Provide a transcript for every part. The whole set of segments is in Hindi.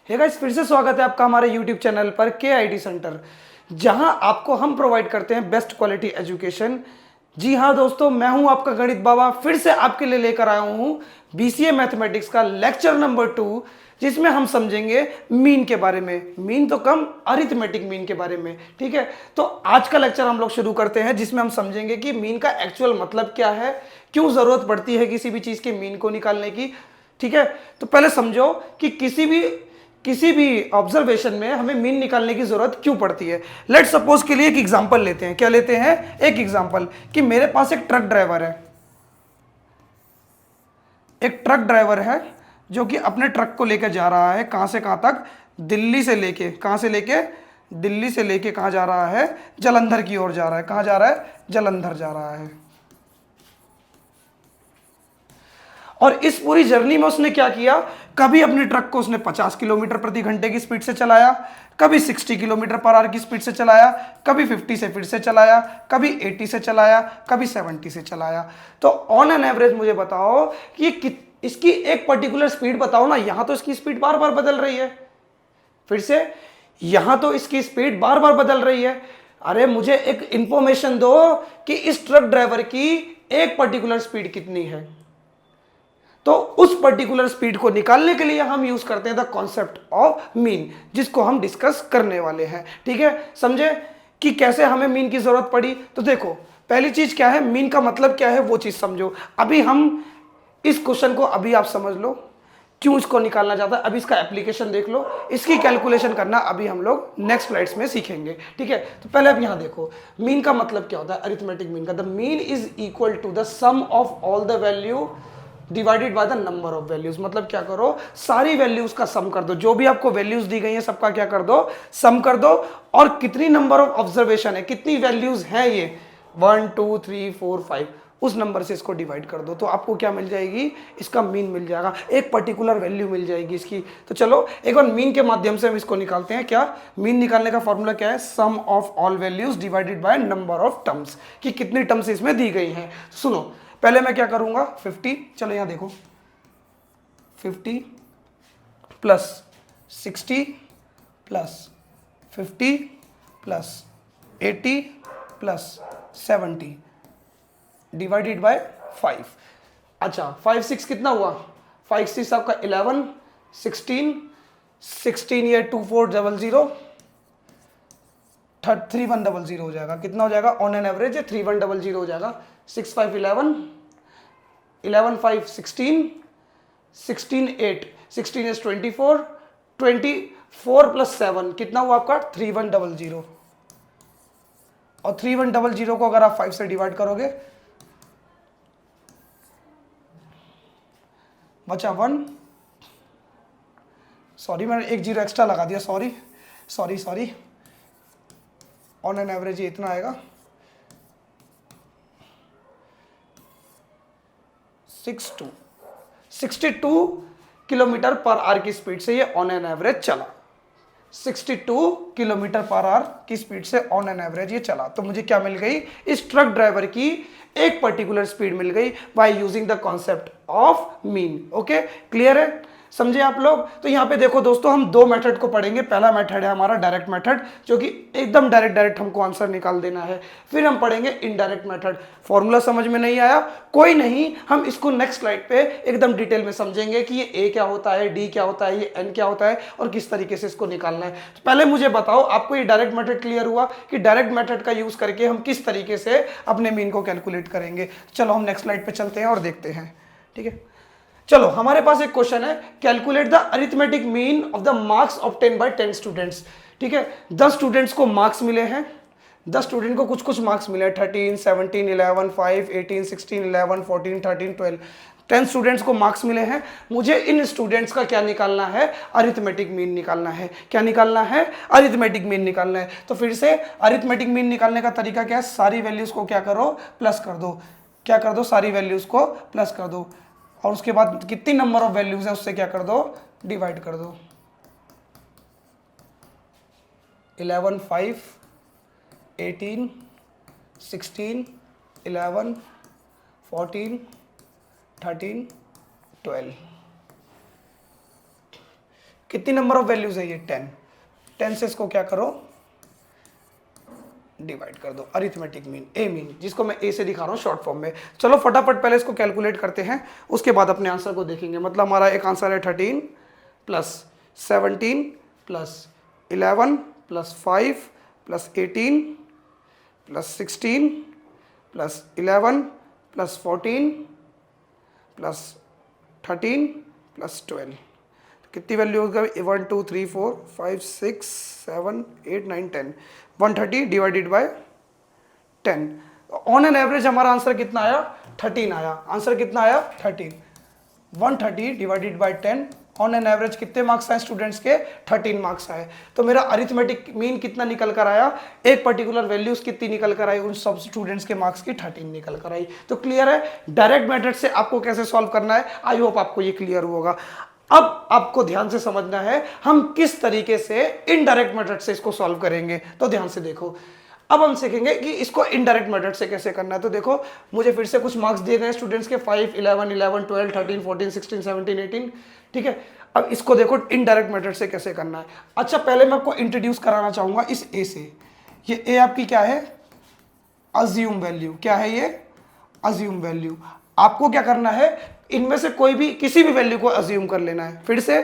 हे गाइस, फिर से स्वागत है आपका हमारे YouTube चैनल पर KIT सेंटर, जहां आपको हम प्रोवाइड करते हैं बेस्ट क्वालिटी एजुकेशन। जी हाँ दोस्तों, मैं हूं आपका गणित बाबा, फिर से आपके लिए लेकर आया हूं BCA मैथमेटिक्स का लेक्चर नंबर 2, जिसमें हम समझेंगे मीन के बारे में। मीन तो कम, अरिथमेटिक मीन के बारे में। ठीक है, तो आज का लेक्चर हम लोग शुरू करते हैं, जिसमें हम समझेंगे कि मीन का एक्चुअल मतलब क्या है, क्यों जरूरत पड़ती है किसी भी चीज के मीन को निकालने की। ठीक है, तो पहले समझो कि किसी भी ऑब्जर्वेशन में हमें मीन निकालने की जरूरत क्यों पड़ती है। लेट सपोज के लिए एक एग्जांपल लेते हैं। क्या लेते हैं? एक एग्जांपल कि मेरे पास एक ट्रक ड्राइवर है। एक ट्रक ड्राइवर है जो कि अपने ट्रक को लेकर जा रहा है, कहां से कहां तक? दिल्ली से लेके, कहां से लेके? दिल्ली से लेके कहां जा रहा है? जालंधर की ओर जा रहा है। कहां जा रहा है? जालंधर जा रहा है। और इस पूरी जर्नी में उसने क्या किया? कभी अपने ट्रक को उसने 50 किलोमीटर प्रति घंटे की स्पीड से चलाया, कभी 60 किलोमीटर पर आवर की स्पीड से चलाया, कभी 50 से फिर से चलाया, कभी 80 से चलाया, कभी 70 से चलाया। तो ऑन एन एवरेज मुझे बताओ कि इसकी एक पर्टिकुलर स्पीड बताओ ना। यहां तो इसकी स्पीड बार बार बदल रही है, फिर से यहां तो इसकी स्पीड बार बार बदल रही है। अरे मुझे एक इंफॉर्मेशन दो कि इस ट्रक ड्राइवर की एक पर्टिकुलर स्पीड कितनी है। तो उस पर्टिकुलर स्पीड को निकालने के लिए हम यूज करते हैं द कॉन्सेप्ट ऑफ मीन, जिसको हम डिस्कस करने वाले हैं। ठीक है, समझे कि कैसे हमें मीन की जरूरत पड़ी? तो देखो, पहली चीज क्या है, मीन का मतलब क्या है, वो चीज समझो। अभी हम इस क्वेश्चन को अभी आप समझ लो, क्यों इसको निकालना चाहता है। अभी इसका एप्लीकेशन देख लो, इसकी कैलकुलेशन करना अभी हम लोग नेक्स्ट स्लाइड्स में सीखेंगे। ठीक है, तो पहले आप यहां देखो, मीन का मतलब क्या होता है अरिथमेटिक मीन का। The mean is equal to the sum of all the value divided by the number of values. मतलब क्या करो, सारी वैल्यूज का सम कर दो। जो भी आपको वैल्यूज दी गई है सबका क्या कर दो? सम कर दो। और कितनी नंबर ऑफ ऑब्जर्वेशन है, कितनी वैल्यूज हैं ये, 1 2 3 4 5, उस नंबर से इसको डिवाइड कर दो। तो आपको क्या मिल जाएगी? इसका मीन मिल जाएगा, एक पर्टिकुलर वैल्यू मिल जाएगी इसकी। तो चलो एक बार मीन के माध्यम से हम इसको निकालते हैं। क्या मीन निकालने का फॉर्मूला क्या है? Sum of all values divided by number of terms, कि कितनी टर्म्स इसमें दी गई हैं। सुनो, पहले मैं क्या करूंगा, 50, चलो यहां देखो, 50 plus 60 plus 50 plus 80 plus 70 divided by 5। अच्छा, 5 6 कितना हुआ? 5 6 आपका 11, 16, 16 ये 2 4 00, 3100 हो जाएगा। कितना हो जाएगा? ऑन एन एवरेज 3100 हो जाएगा। 6 5 11, 11 5 16, 16 8, 16 is 24, 24 प्लस 7 कितना हुआ आपका? 3100। और 3100 को अगर आप 5 से डिवाइड करोगे, बचा 1। सॉरी, मैंने एक जीरो एक्स्ट्रा लगा दिया, sorry sorry sorry. On an average ये इतना आएगा, 62 किलोमीटर पर आवर की स्पीड से ये ऑन एन एवरेज चला। 62 किलोमीटर पर आवर की स्पीड से ऑन एन एवरेज ये चला। तो मुझे क्या मिल गई? इस ट्रक ड्राइवर की एक पर्टिकुलर स्पीड मिल गई by using the concept of mean. Okay, clear है? समझे आप लोग? तो यहां पे देखो दोस्तों, हम दो मेथड को पढ़ेंगे। पहला मेथड है हमारा डायरेक्ट मेथड, जो कि एकदम डायरेक्ट हमको आंसर निकाल देना है। फिर हम पढ़ेंगे इनडायरेक्ट मेथड। फॉर्मूला समझ में नहीं आया, कोई नहीं, हम इसको नेक्स्ट स्लाइड पे एकदम डिटेल में समझेंगे कि ये ए क्या होता है, डी क्या होता है, ये एन क्या होता है और किस तरीके से इसको निकालना है। तो पहले मुझे बताओ, आपको ये डायरेक्ट मेथड क्लियर हुआ कि डायरेक्ट मेथड का यूज करके हम किस तरीके से अपने मीन को कैलकुलेट करेंगे? चलो हम नेक्स्ट स्लाइड पे चलते हैं और देखते हैं। ठीक है, चलो हमारे पास एक क्वेश्चन है, calculate the arithmetic mean of the marks obtain bye 10 students. ठीक है, 10 स्टूडेंट्स को मार्क्स मिले हैं। 10 स्टूडेंट को कुछ कुछ मार्क्स मिले हैं, 13 17 11 5 18 16 11 14 13 12। 10 स्टूडेंट्स को मार्क्स मिले हैं। मुझे इन स्टूडेंट्स का क्या निकालना है? अरिथमेटिक मीन निकालना है। क्या निकालना है? अरिथमेटिक मीन निकालना है। तो फिर से अरिथमेटिक मीन निकालने का तरीका क्या है? सारी वैल्यूज को क्या करो? प्लस कर दो। क्या कर दो? सारी वैल्यूज को प्लस कर दो, और उसके बाद कितनी नंबर ऑफ वैल्यूज है उससे क्या कर दो? डिवाइड कर दो। 11 5 18 16 11 14 13 12। कितनी नंबर ऑफ वैल्यूज है ये 10। 10 से इसको क्या करो, डिवाइड कर दो। अरिथमेटिक मीन, ए मीन, जिसको मैं ए से दिखा रहा हूँ शॉर्ट फॉर्म में। चलो फटाफट पहले इसको कैलकुलेट करते हैं, उसके बाद अपने आंसर को देखेंगे। मतलब हमारा एक आंसर है 13 plus 17 plus 11 plus 5 plus 18 plus 16 plus 11 plus 14 plus 13 plus 12। कितनी वैल्यू होगा? 1 2 3 4 5 6 7 8 9 10। 130 divided by 10। On an average हमारा आंसर कितना आया? 13 आया। आंसर कितना आया? 13। 130 divided by 10, on an average कितने मार्क्स आए स्टूडेंट्स के? 13 मार्क्स आए। तो मेरा अरिथमेटिक मीन कितना निकल कर आया? एक पर्टिकुलर वैल्यूज कितनी निकल कर आई? उन सब स्टूडेंट्स के मार्क्स की 13 निकल कर आई। तो क्लियर है डायरेक्ट मेथड से आपको कैसे सॉल्व करना है। आई होप आपको ये क्लियर होगा। अब आपको ध्यान से समझना है हम किस तरीके से इनडायरेक्ट मेथड से इसको सॉल्व करेंगे। तो ध्यान से देखो, अब हम सीखेंगे कि इसको इनडायरेक्ट मेथड से कैसे करना है। तो देखो, मुझे फिर से कुछ मार्क्स दिए गए स्टूडेंट्स के 5 11 11 12 13 14 16 17 18। ठीक है, अब इसको देखो इनडायरेक्ट मेथड से कैसे करना है। अच्छा, पहले मैं आपको इंट्रोड्यूस कराना चाहूंगा इस ए से। ये ए आपकी क्या है? Assume value. क्या है ये? Assume value. आपको क्या करना है? इनमें से कोई भी किसी भी वैल्यू को अज्यूम कर लेना है। फिर से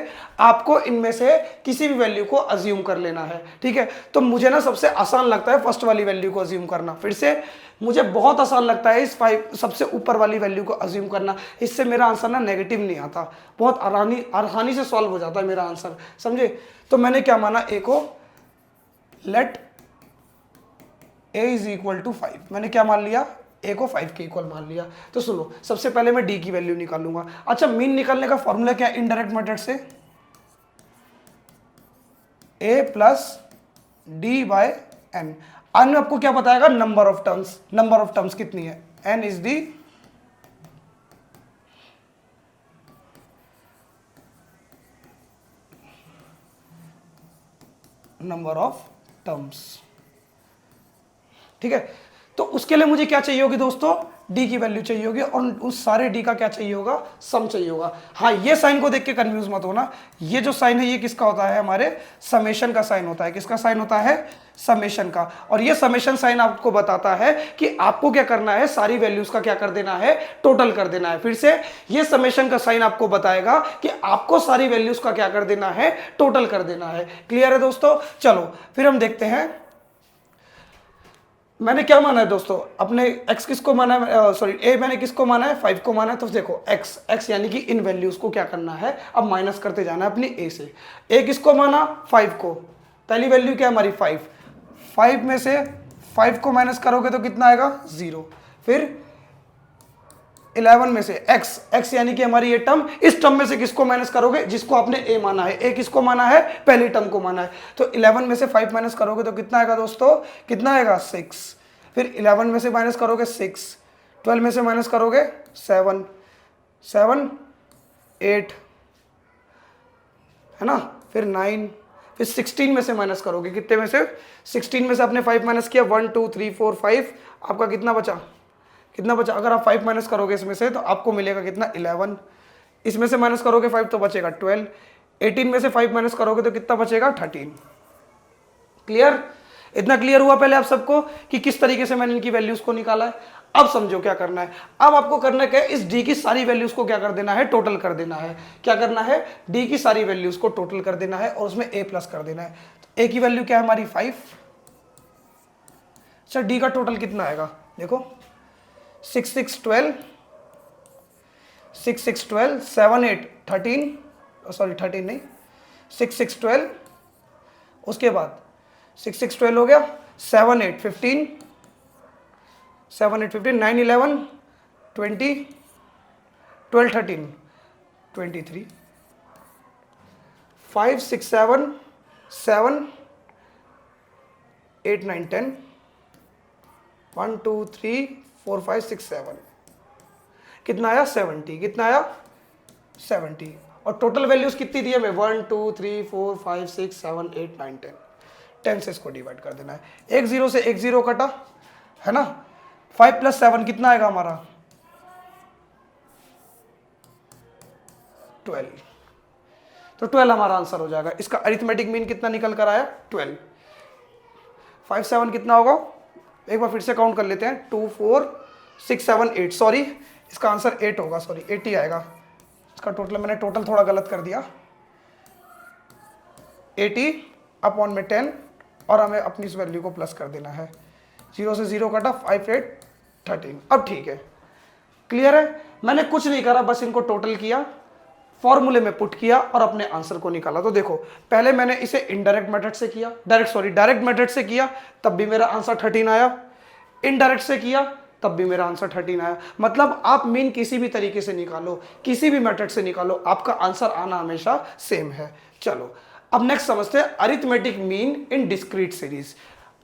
आपको इनमें से किसी भी वैल्यू को अज्यूम कर लेना है। ठीक है, तो मुझे ना सबसे आसान लगता है फर्स्ट वाली वैल्यू को अज्यूम करना। फिर से मुझे बहुत आसान लगता है इस 5 सबसे ऊपर वाली वैल्यू को अज्यूम करना। इससे मेरा आंसर ना नेगेटिव नहीं आता, बहुत आसानी से सॉल्व हो जाता है मेरा आंसर, समझे। तो मैंने क्या माना? ए को let A is equal to 5। मैंने क्या मान लिया? ए को 5 के इक्वल मान लिया। तो सुनो, सबसे पहले मैं डी की वैल्यू निकालूंगा। अच्छा, मीन निकालने का फॉर्मूला क्या है इनडायरेक्ट मेथड से? A plus D by N. आज में आपको क्या बताएगा? Number of terms. Number of terms कितनी है? N is the number of terms. ठीक है, तो उसके लिए मुझे क्या चाहिए होगी दोस्तों? डी की वैल्यू चाहिए होगी, और उस सारे डी का क्या चाहिए होगा? सम चाहिए होगा। हाँ, ये साइन को देख के कंफ्यूज मत होना। ये जो साइन है ये किसका होता है? हमारे समेशन का साइन होता है। किसका साइन होता है? समेशन का। और ये समेशन साइन आपको बताता है कि आपको क्या करना है? सारी वैल्यूज का क्या कर देना है? टोटल कर देना है। फिर से ये समेशन का साइन आपको बताएगा कि आपको सारी वैल्यूज का क्या कर देना है? टोटल कर देना है। क्लियर है दोस्तों? चलो फिर हम देखते हैं मैंने क्या माना है दोस्तों। अपने x किसको माना है? सॉरी, a मैंने किसको माना है? 5 को माना है। तो देखो x यानी कि इन वैल्यूज को क्या करना है? अब माइनस करते जाना है अपनी a से। a किसको माना? 5 को। पहली वैल्यू क्या है हमारी? 5। 5 में से 5 को माइनस करोगे तो कितना आएगा? 0। फिर 11 में से x यानी कि हमारी ये टर्म, इस टर्म में से किसको माइनस करोगे? जिसको आपने a माना है। a किसको माना है? पहली टर्म को माना है। तो 11 में से 5 माइनस करोगे तो कितना आएगा दोस्तों? कितना आएगा? 6। फिर 11 में से माइनस करोगे 6, 12 में से माइनस करोगे 7, 7 8 है ना, फिर 9, फिर 16 में से माइनस करोगे। कितने में से? 16 में से आपने 5 माइनस किया, 1 2 3 4 5, आपका कितना बचा? कितना बचा? अगर आप 5 माइनस करोगे इसमें से तो आपको मिलेगा कितना? 11। इसमें से माइनस करोगे 5 तो बचेगा 12। 18 में से 5 माइनस करोगे तो कितना बचेगा? 13। क्लियर? इतना क्लियर हुआ पहले आप सबको कि किस तरीके से मैंने इनकी वैल्यूज को निकाला है। अब समझो क्या करना है। अब आपको करना क्या है? इस डी की सारी वैल्यूज को क्या कर देना है? टोटल कर देना है। क्या करना है? डी की सारी वैल्यूज को टोटल कर देना है और उसमें ए प्लस कर देना है। तो ए की वैल्यू क्या है हमारी? 5। अच्छा, डी का टोटल कितना आएगा? देखो 6 6 12, 6 6 12, 7 8 13, सॉरी 13 नहीं, 6 6 12, उसके बाद 6 6 12 हो गया, 7 8 15, 7 8 15, 9 11 20, 12 13 23, 5 6 7 7 8 9 10, 1 2 3 4 5 6 7, कितना आया? 70। कितना आया? 70। और टोटल वैल्यूज कितनी दी है हमें? 1 2 3 4 5 6 7 8 9 10। 10 से इसको डिवाइड कर देना है। एक जीरो से एक जीरो कटा है ना। 5 प्लस 7 कितना आएगा हमारा? 12। तो 12 हमारा आंसर हो जाएगा। इसका अरिथमेटिक मीन कितना निकल कर आया 12। 5 7 कितना होगा, एक बार फिर से काउंट कर लेते हैं, 2 4 6 7 8, सॉरी इसका आंसर 8 होगा, सॉरी 80 आएगा। इसका टोटल मैंने टोटल थोड़ा गलत कर दिया, 80 अपॉन में 10 और हमें अपनी इस वैल्यू को प्लस कर देना है। 0 से 0 कटा, 5 8 13। अब ठीक है, क्लियर है। मैंने कुछ नहीं करा, बस इनको टोटल किया, फॉर्मूले में पुट किया और अपने आंसर को निकाला। तो देखो पहले मैंने इसे इनडायरेक्ट मेथड से किया, डायरेक्ट मेथड से किया तब भी मेरा आंसर 13 आया, इनडायरेक्ट से किया तब भी मेरा आंसर 13 आया। मतलब आप मीन किसी भी तरीके से निकालो, किसी भी मेथड से निकालो, आपका आंसर आना हमेशा सेम है। चलो अब नेक्स्ट समझते हैं arithmetic mean in discrete series.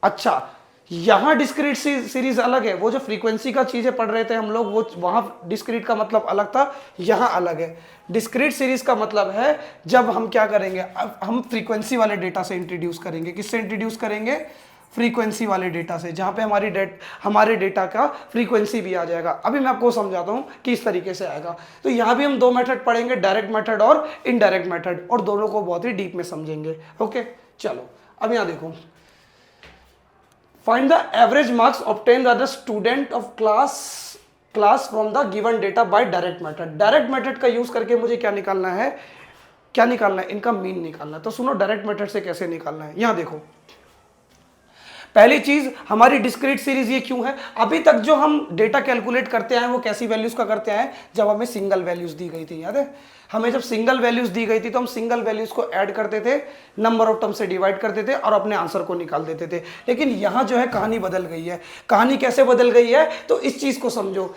अच्छा, यहां डिस्क्रीट सीरीज अलग है, वो जो फ्रीक्वेंसी का चीजें पढ़ रहे थे हम लोग, वो वहां डिस्क्रीट का मतलब अलग था, यहां अलग है। डिस्क्रीट सीरीज का मतलब है जब हम क्या करेंगे, अब हम फ्रीक्वेंसी वाले डेटा से इंट्रोड्यूस करेंगे। किससे इंट्रोड्यूस करेंगे, फ्रीक्वेंसी वाले डेटा से, जहां पे हमारे डेटा का फ्रीक्वेंसी भी आ जाएगा। अभी मैं आपको समझाता हूं कि इस तरीके से आएगा। तो यहां भी हम दो मेथड पढ़ेंगे, डायरेक्ट मेथड और इनडायरेक्ट मेथड, और दोनों को बहुत ही डीप में समझेंगे। ओके चलो अब यहां देखो, find the average marks obtained by the student of class from the given data by direct method। Direct method का यूज करके मुझे क्या निकालना है, इनका मीन निकालना है। तो सुनो डायरेक्ट मेथड से कैसे निकालना है। यहां देखो, पहली चीज हमारी डिस्क्रीट सीरीज ये क्यों है, अभी तक जो हम डेटा कैलकुलेट करते आए वो कैसी वैल्यूज का करते आए, जब हमें सिंगल वैल्यूज दी गई थी, याद है हमें जब सिंगल वैल्यूज दी गई थी तो हम सिंगल वैल्यूज को ऐड करते थे, नंबर ऑफ टर्म से डिवाइड करते थे और अपने आंसर को निकाल देते थे। लेकिन यहां जो है कहानी बदल गई है। कहानी कैसे बदल गई है, तो इस चीज को समझो।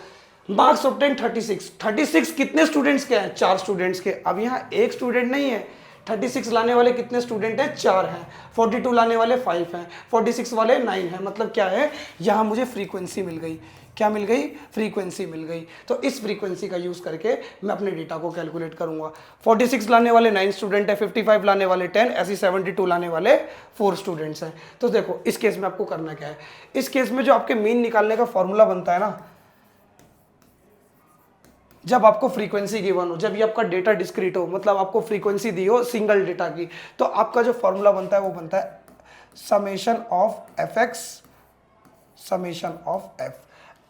मार्क्स ऑब्टेन 36 कितने स्टूडेंट्स के हैं, 4 स्टूडेंट्स के। अब यहाँ एक स्टूडेंट नहीं है, 36 लाने वाले कितने स्टूडेंट हैं, 4 हैं। 42 लाने वाले 5 हैं, 46 वाले 9 हैं। मतलब क्या है, यहाँ मुझे फ्रीक्वेंसी मिल गई। क्या मिल गई, फ्रीक्वेंसी मिल गई। तो इस फ्रीक्वेंसी का यूज करके मैं अपने डेटा को कैलकुलेट करूंगा। 46 लाने वाले 9 स्टूडेंट है, 55 लाने वाले 10, ऐसी 72 लाने वाले 4 स्टूडेंट्स हैं। तो देखो इस केस में आपको करना क्या है, इस केस में जो आपके मीन निकालने का फॉर्मूला बनता है ना, जब आपको फ्रीक्वेंसी गिवन हो, जब ये आपका डेटा डिस्क्रीट हो, मतलब आपको फ्रीक्वेंसी दी हो सिंगल डेटा की, तो आपका जो फॉर्मूला बनता है वो बनता है summation of F x, summation of F.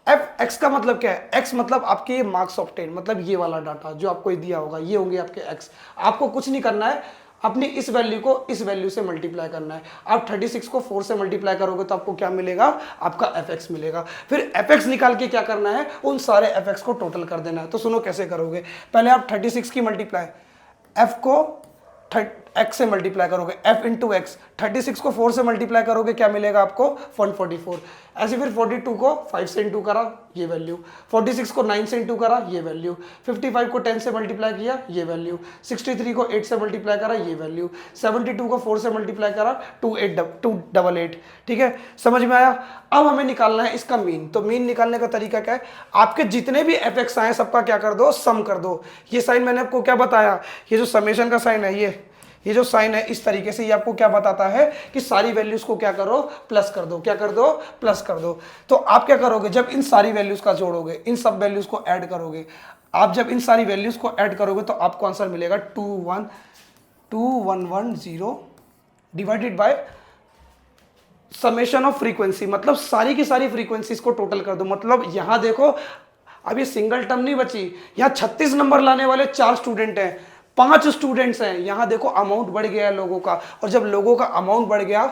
F x का मतलब क्या है, एक्स मतलब आपके मार्क्स ऑफ 10, मतलब ये वाला डाटा जो आपको दिया होगा, ये होंगे आपके एक्स। आपको कुछ नहीं करना है, अपनी इस वैल्यू को इस वैल्यू से मल्टीप्लाई करना है। आप 36 को 4 से मल्टीप्लाई करोगे तो आपको क्या मिलेगा, आपका fx मिलेगा। फिर fx निकाल के क्या करना है, उन सारे fx को टोटल कर देना है। तो सुनो कैसे करोगे, पहले आप 36 की मल्टीप्लाई f को x से मल्टीप्लाई करोगे, f इंटू एक्स। 36 को 4 से मल्टीप्लाई करोगे, क्या मिलेगा आपको 144। ऐसे फिर 42 को 5 से इंटू करा, ये वैल्यू। 46 को 9 से इंटू करा, ये वैल्यू। 55 को 10 से मल्टीप्लाई किया, ये वैल्यू। 63 को 8 से मल्टीप्लाई करा, ये वैल्यू। 72 को 4 से मल्टीप्लाई करा, 288। ठीक है, समझ में आया। अब हमें निकालना है इसका मीन। तो मीन निकालने का तरीका क्या है, आपके जितने भी fx आए सबका क्या कर दो, सम कर दो। ये साइन मैंने आपको क्या बताया, ये जो समेशन का साइन है, ये जो साइन है, इस तरीके से ये आपको क्या बताता है कि सारी वैल्यूज को क्या करो, प्लस कर दो। क्या कर दो, प्लस कर दो। तो आप क्या करोगे, जब इन सारी वैल्यूज का जोड़ोगे, इन सब वैल्यूज को ऐड करोगे, आप जब इन सारी वैल्यूज को ऐड करोगे तो आपको आंसर मिलेगा 2110 divided by summation of frequency. मतलब सारी की सारी फ्रीक्वेंसीज को टोटल कर दो। मतलब यहां देखो, अब ये सिंगल टर्म नहीं बची, यहां 36 नंबर लाने वाले 4 स्टूडेंट हैं, 5 स्टूडेंट्स हैं। यहां देखो अमाउंट बढ़ गया है लोगों का, और जब लोगों का अमाउंट बढ़ गया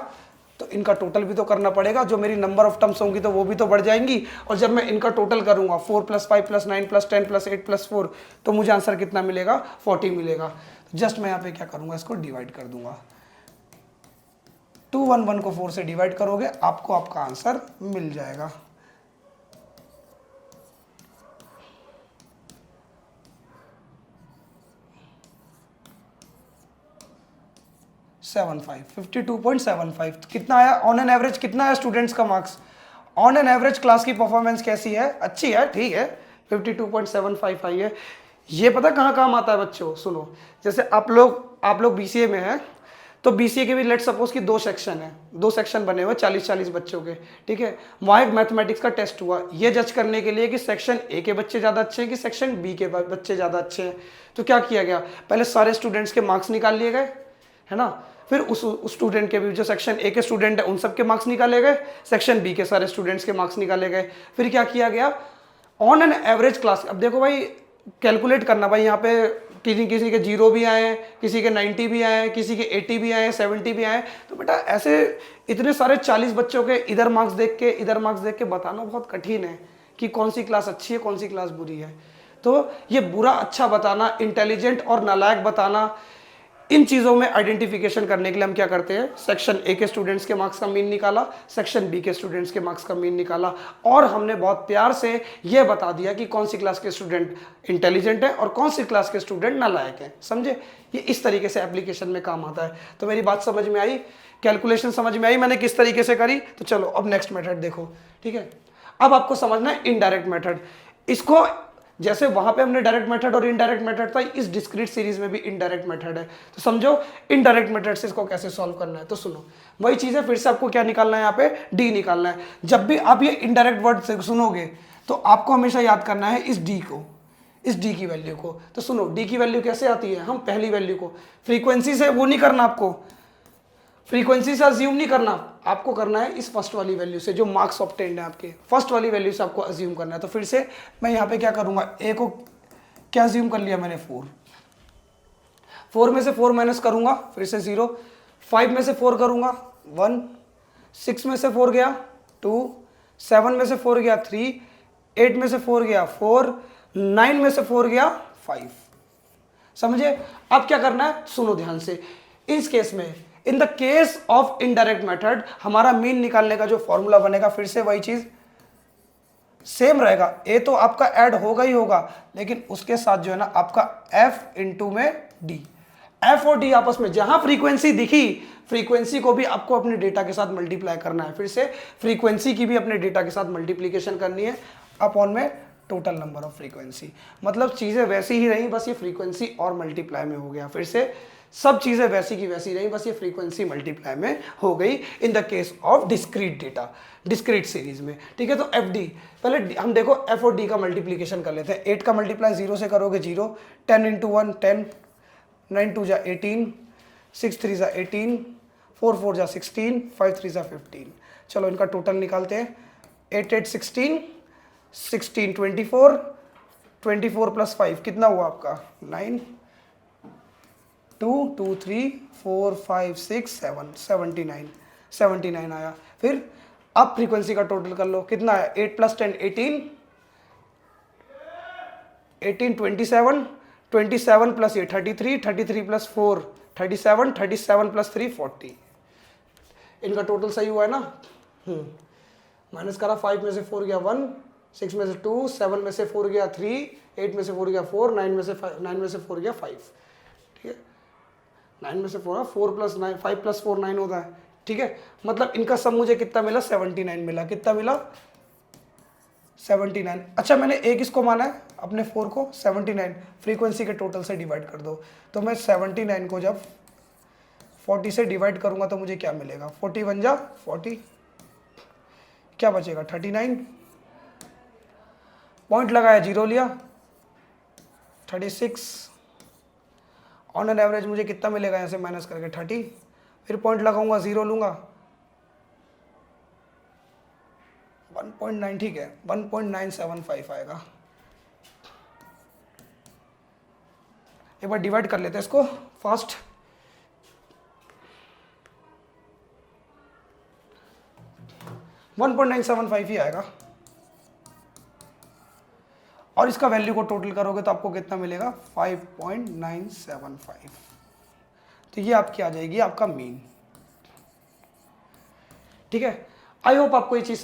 तो इनका टोटल भी तो करना पड़ेगा। जो मेरी नंबर ऑफ टर्म्स होंगी तो वो भी तो बढ़ जाएंगी, और जब मैं इनका टोटल करूंगा 4 + 5 + 9 + 10 + 8 + 4, तो मुझे आंसर कितना मिलेगा, 40 मिलेगा। जस्ट मैं यहाँ पे क्या करूंगा, इसको डिवाइड कर दूंगा। 211 को 4 से डिवाइड करोगे, आपको आपका आंसर मिल जाएगा। सेवन 52.75 कितना आया ऑन एन एवरेज, कितना है स्टूडेंट्स का marks on an average. Class की परफॉर्मेंस कैसी है, अच्छी है, ठीक है, 52.75 आई है। ये पता कहाँ काम आता है बच्चों, सुनो, जैसे आप लोग BCA में हैं, तो बीसीए के भी लेट सपोज कि 2 सेक्शन है, 2 सेक्शन बने हुए 40-40 बच्चों के, ठीक है। वहाँ एक मैथमेटिक्स का टेस्ट हुआ ये जज करने के लिए कि सेक्शन ए के बच्चे ज़्यादा अच्छे हैं कि सेक्शन बी के बच्चे ज़्यादा अच्छे हैं। तो क्या किया गया, पहले सारे स्टूडेंट्स के मार्क्स निकाल लिए गए, है ना। फिर उस स्टूडेंट के भी जो सेक्शन ए के स्टूडेंट है उन सब के मार्क्स निकाले गए, सेक्शन बी के सारे स्टूडेंट्स के मार्क्स निकाले गए। फिर क्या किया गया, ऑन एन एवरेज क्लास, अब देखो भाई कैलकुलेट करना भाई, यहाँ पे किसी के 0 भी आए, किसी के 90 भी आए, किसी के 80 भी आए, 70 भी आए। तो बेटा ऐसे इतने सारे 40 बच्चों के इधर मार्क्स देख के बताना बहुत कठिन है कि कौन सी क्लास अच्छी है कौन सी क्लास बुरी है। तो ये बुरा अच्छा बताना, इंटेलिजेंट और नालायक बताना, इन चीज़ों में आइडेंटिफिकेशन करने के लिए हम क्या करते हैं, सेक्शन ए के स्टूडेंट्स के मार्क्स का मीन निकाला, सेक्शन बी के स्टूडेंट्स के मार्क्स का मीन निकाला, और हमने बहुत प्यार से ये बता दिया कि कौन सी क्लास के स्टूडेंट इंटेलिजेंट है और कौन सी क्लास के स्टूडेंट नालायक हैं। समझे, ये इस तरीके से एप्लीकेशन में काम आता है। तो मेरी बात समझ में आई, कैलकुलेशन समझ में आई मैंने किस तरीके से करी। तो चलो अब नेक्स्ट मेथड देखो, ठीक है। अब आपको समझना है इनडायरेक्ट मेथड। इसको जैसे वहां पे हमने डायरेक्ट मेथड और इनडायरेक्ट मेथड था, इस डिस्क्रीट सीरीज में भी इनडायरेक्ट मेथड है। तो समझो इनडायरेक्ट मेथड से इसको कैसे सॉल्व करना है। तो सुनो, वही चीज है, फिर से आपको क्या निकालना है, यहाँ पे डी निकालना है। जब भी आप ये इनडायरेक्ट वर्ड से सुनोगे तो आपको हमेशा याद करना है इस डी को, इस डी की वैल्यू को। तो सुनो, डी की वैल्यू कैसे आती है, हम पहली वैल्यू को फ्रीक्वेंसी से वो नहीं करना, आपको फ्रीक्वेंसी से अज्यूम नहीं करना, आपको करना है इस फर्स्ट वाली वैल्यू से जो मार्क्स ऑब्टेन्ड है आपके, फर्स्ट वाली वैल्यू से आपको अज्यूम करना है। तो फिर से मैं यहाँ पे क्या करूंगा, ए को क्या अज्यूम कर लिया मैंने 4 में से 4 माइनस करूंगा फिर से 0, 5 में से 4 करूंगा 1, 6 में से 4 गया 2, 7 में से 4 गया 3, 8 में से 4 गया 4, 9 में से 4 गया 5। समझे, अब क्या करना है, सुनो ध्यान से। इस केस में, in the case of indirect method, हमारा मीन निकालने का जो फॉर्मूला बनेगा फिर से वही चीज सेम रहेगा। ए तो आपका ऐड होगा ही होगा, लेकिन उसके साथ जो है ना आपका एफ इंटू में डी, एफ और डी आपस में, जहां फ्रीक्वेंसी दिखी, फ्रीक्वेंसी को भी आपको अपने डेटा के साथ मल्टीप्लाई करना है। फिर से फ्रीक्वेंसी की भी अपने डेटा के साथ मल्टीप्लीकेशन करनी है अपॉन में टोटल नंबर ऑफ फ्रीक्वेंसी। मतलब चीजें वैसी ही रही, बस ये फ्रीक्वेंसी और मल्टीप्लाई में हो गया। फिर से सब चीजें वैसी की वैसी रही, बस ये फ्रीक्वेंसी मल्टीप्लाई में हो गई in the case of discrete data, discrete series में। ठीक है, तो एफ डी, पहले हम देखो एफ और डी का मल्टीप्लीकेशन कर लेते हैं। 8 का मल्टीप्लाई 0 से करोगे 0, 10 इंटू 1 10, 9 2 जा 18, 6 3 जा 18, 4 4 जा 16, 5 3 जा 15। चलो इनका टोटल निकालते हैं। 8 8 16, 16 24, 24 प्लस 5 कितना हुआ आपका 9, 2 2 3 4 5 6 7, 79 आया। फिर अब फ्रीक्वेंसी का टोटल कर लो, कितना है 8 प्लस 10 18, 18 27, 27 प्लस ये 33, 33 प्लस 4 37, 37 प्लस 3 40। इनका टोटल सही हुआ है ना। माइनस करा, 5 में से 4 गया 1, 6 में से 2, 7 में से 4 गया 3, 8 में से 4 गया 4, 9 में से 4 गया 5। ठीक है, 9 में से 4 प्लस 9, 5 प्लस 4 9 होता है। ठीक है, मतलब इनका सब मुझे कितना मिला 79 मिला। कितना मिला 79। अच्छा, मैंने एक इसको माना है अपने 4 को 79, फ्रीक्वेंसी के टोटल से डिवाइड कर दो। तो मैं 79 को जब 40 से डिवाइड करूंगा तो मुझे क्या मिलेगा, 41 जा 40, क्या बचेगा 39, पॉइंट लगाया 0 लिया 36, ऑन एन एवरेज मुझे कितना मिलेगा यहाँ से माइनस करके 30, फिर पॉइंट लगाऊंगा 0 लूंगा 1.9, ठीक है 1.975 आएगा। एक बार डिवाइड कर लेते हैं इसको फास्ट। $1.975 ही आएगा, और इसका वैल्यू को टोटल करोगे तो आपको कितना मिलेगा 5.975। तो ये आपकी आ जाएगी आपका मीन। ठीक है, आई होप आपको ये चीज